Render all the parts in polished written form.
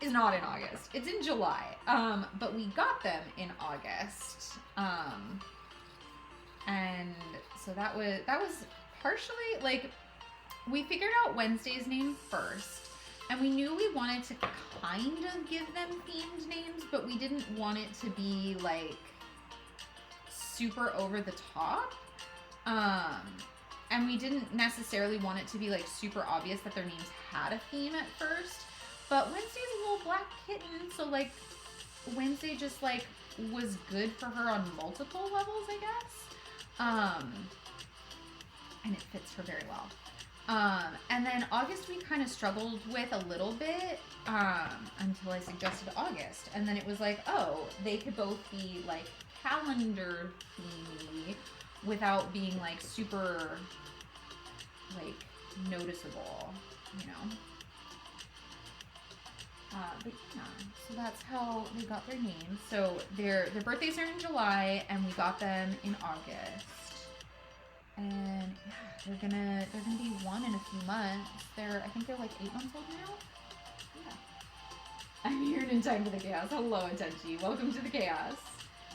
is not in August. It's in July. But we got them in August. And so that was partially like, we figured out Wednesday's name first, and we knew we wanted to kind of give them themed names, but we didn't want it to be like super over the top. And we didn't necessarily want it to be like super obvious that their names had a theme at first. But Wednesday's a little black kitten, so like Wednesday just like was good for her on multiple levels, I guess. And it fits her very well. And then August we kind of struggled with a little bit until I suggested August. And then it was like, oh, they could both be like calendar themey without being like super like noticeable, you know. But yeah, so that's how they got their names. So their birthdays are in July, and we got them in August. And yeah, they're gonna be one in a few months. I think they're like 8 months old now. Yeah. I'm here in time for the chaos. Hello, Atenchi. Welcome to the chaos.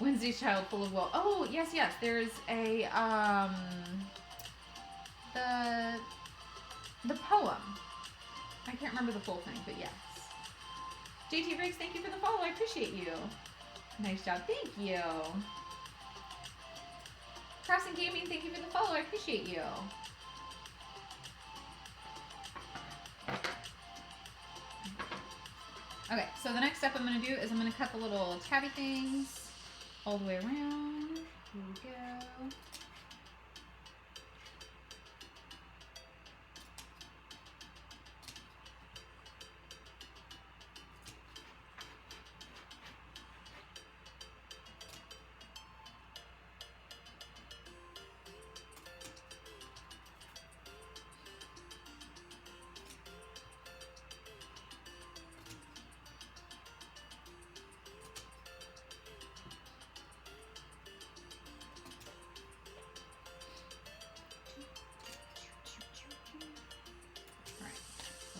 Wednesday's child full of will. Oh yes. There's a the poem. I can't remember the full thing, but yes. JT Riggs, thank you for the follow. I appreciate you. Nice job. Thank you. Crossing Gaming, thank you for the follow. I appreciate you. Okay, so the next step I'm going to do is I'm going to cut the little tabby things all the way around. Here we go.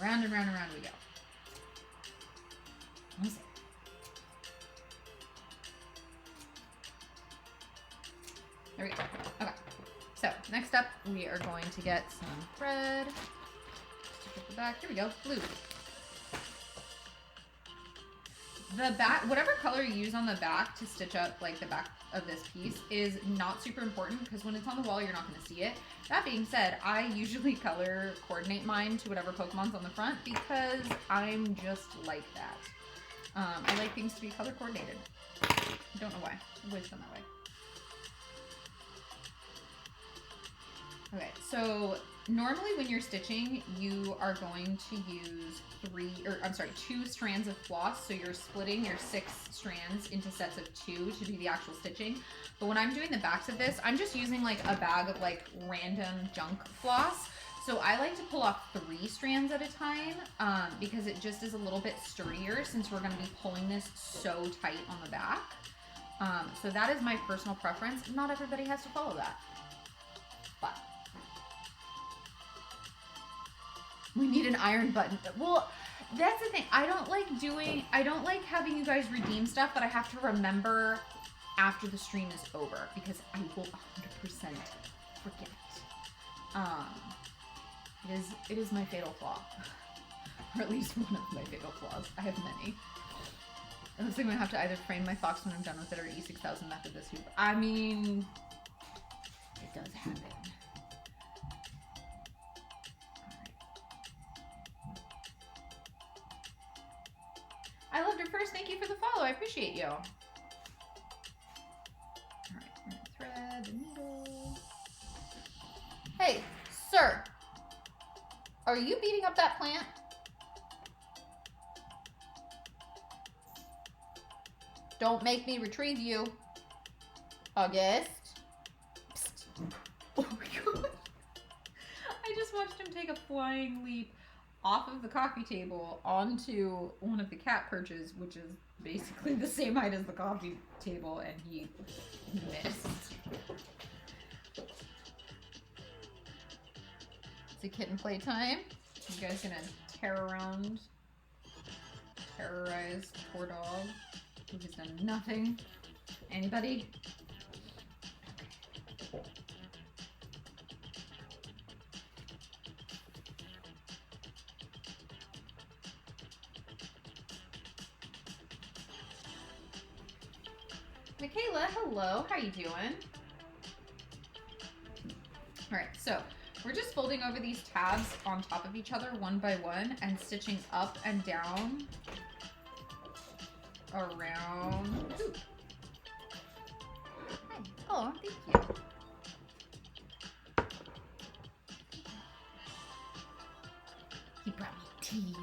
Round and round and round we go. One second. There we go. Okay. So next up, we are going to get some thread. Stick at the back. Here we go. Blue. The back, whatever color you use on the back to stitch up like the back of this piece is not super important because when it's on the wall, you're not going to see it. That being said, I usually color coordinate mine to whatever Pokemon's on the front because I'm just like that. I like things to be color coordinated. I don't know why. I've always done that way. Okay, so normally when you're stitching, you are going to use 2 strands of floss. So you're splitting your 6 strands into sets of 2 to do the actual stitching. But when I'm doing the backs of this, I'm just using like a bag of like random junk floss. So I like to pull off 3 strands at a time because it just is a little bit sturdier since we're going to be pulling this so tight on the back. So that is my personal preference. Not everybody has to follow that. But we need an iron button. Well, that's the thing. I don't like having you guys redeem stuff that I have to remember after the stream is over because I will 100% forget. It is my fatal flaw. Or at least one of my fatal flaws. I have many. It looks like I'm gonna have to either frame my fox when I'm done with it or E6000 method this hoop. I mean, it does happen. I loved her first. Thank you for the follow. I appreciate you. All right, I'm gonna thread the needle. Hey, sir, are you beating up that plant? Don't make me retrieve you, August. Psst. Oh my god! I just watched him take a flying leap off of the coffee table onto one of the cat perches, which is basically the same height as the coffee table, and he missed. It's a kitten playtime. You guys gonna tear around terrorize the poor dog who has done nothing. Anybody? Michaela, hello. How you doing? All right, so we're just folding over these tabs on top of each other one by one and stitching up and down around. Ooh. Hi. Oh, thank you. He brought me tea.